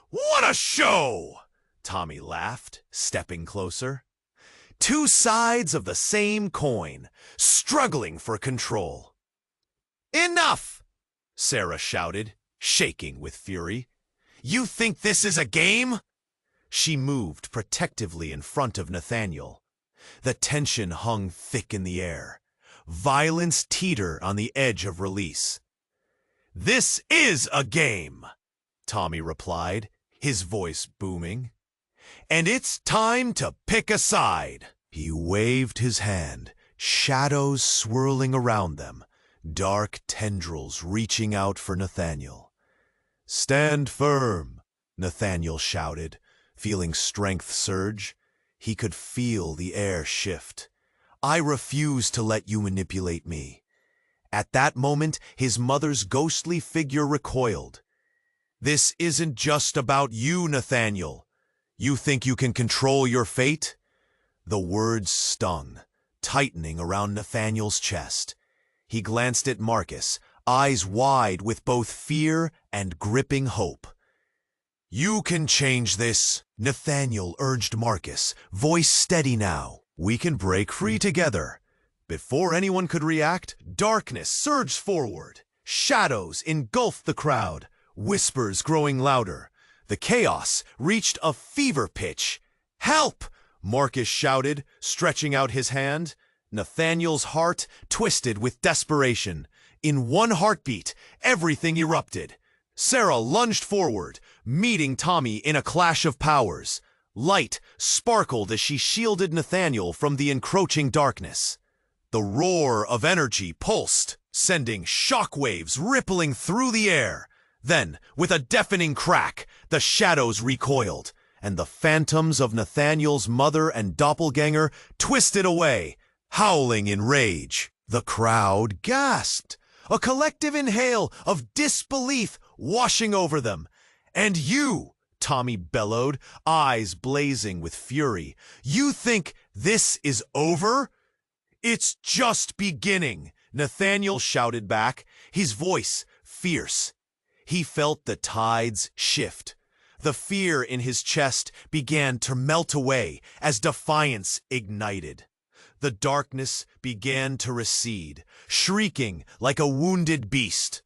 "What a show!" Tommy laughed, stepping closer. Two sides of the same coin, struggling for control. "Enough!" Sarah shouted, shaking with fury. "You think this is a game?" She moved protectively in front of Nathaniel. The tension hung thick in the air. Violence teetered on the edge of release. "This is a game," Tommy replied, his voice booming. "And it's time to pick a side." He waved his hand, shadows swirling around them, dark tendrils reaching out for Nathaniel. "Stand firm," Nathaniel shouted, feeling strength surge. He could feel the air shift. "I refuse to let you manipulate me." At that moment, his mother's ghostly figure recoiled. "This isn't just about you, Nathaniel. You think you can control your fate?" The words stung, tightening around Nathaniel's chest. He glanced at Marcus, eyes wide with both fear and gripping hope. "You can change this," Nathaniel urged Marcus, voice steady now. "We can break free together." Before anyone could react, darkness surged forward. Shadows engulfed the crowd, whispers growing louder. The chaos reached a fever pitch. "Help!" Marcus shouted, stretching out his hand. Nathaniel's heart twisted with desperation. In one heartbeat, everything erupted. Sarah lunged forward, meeting Tommy in a clash of powers. Light sparkled as she shielded Nathaniel from the encroaching darkness. The roar of energy pulsed, sending shockwaves rippling through the air. Then, with a deafening crack, the shadows recoiled, and the phantoms of Nathaniel's mother and doppelganger twisted away, howling in rage. The crowd gasped, a collective inhale of disbelief washing over them. "And you," Tommy bellowed, eyes blazing with fury, "you think this is over?" "It's just beginning," Nathaniel shouted back, his voice fierce. He felt the tides shift. The fear in his chest began to melt away as defiance ignited. The darkness began to recede, shrieking like a wounded beast.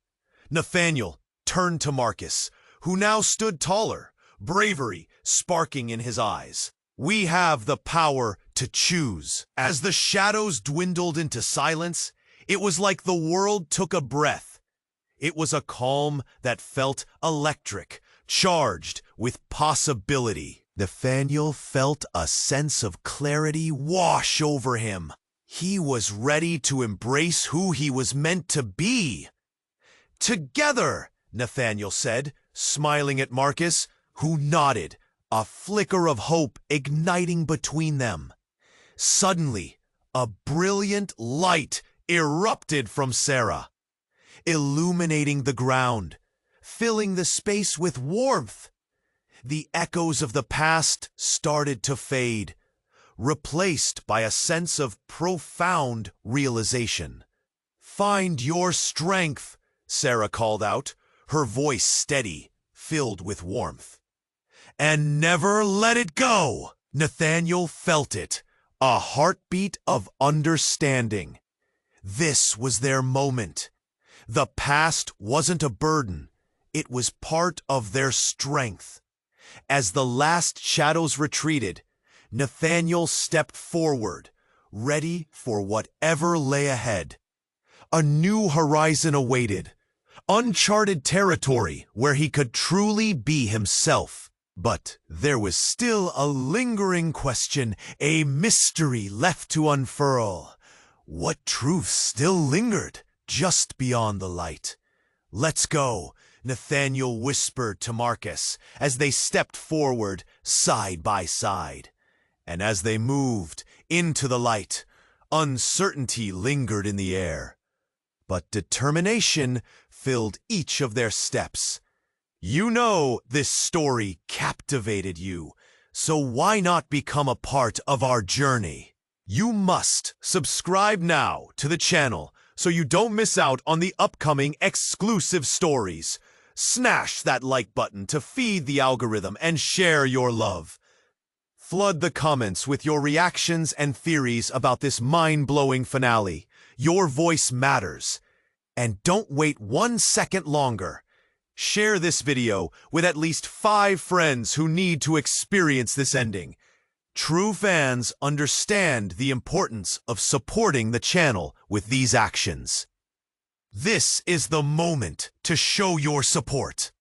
Nathaniel turned to Marcus, who now stood taller, bravery sparking in his eyes. "We have the power to choose." As the shadows dwindled into silence, it was like the world took a breath. It was a calm that felt electric, charged with possibility. Nathaniel felt a sense of clarity wash over him. He was ready to embrace who he was meant to be. "Together," Nathaniel said, smiling at Marcus, who nodded, a flicker of hope igniting between them. Suddenly, a brilliant light erupted from Sarah, illuminating the ground, filling the space with warmth. The echoes of the past started to fade, replaced by a sense of profound realization. "Find your strength," Sarah called out, her voice steady, filled with warmth. "And never let it go." Nathaniel felt it, a heartbeat of understanding. This was their moment. The past wasn't a burden. It was part of their strength. As the last shadows retreated, Nathaniel stepped forward, ready for whatever lay ahead. A new horizon awaited, uncharted territory where he could truly be himself. But there was still a lingering question, a mystery left to unfurl. What truth still lingered just beyond the light? "Let's go," Nathaniel whispered to Marcus as they stepped forward side by side. And as they moved into the light, uncertainty lingered in the air. But determination filled each of their steps. You know this story captivated you, so why not become a part of our journey? You must subscribe now to the channel so you don't miss out on the upcoming exclusive stories. Smash that like button to feed the algorithm and share your love. Flood the comments with your reactions and theories about this mind-blowing finale. Your voice matters. And don't wait 1 second longer. Share this video with at least 5 friends who need to experience this ending. True fans understand the importance of supporting the channel with these actions. This is the moment to show your support.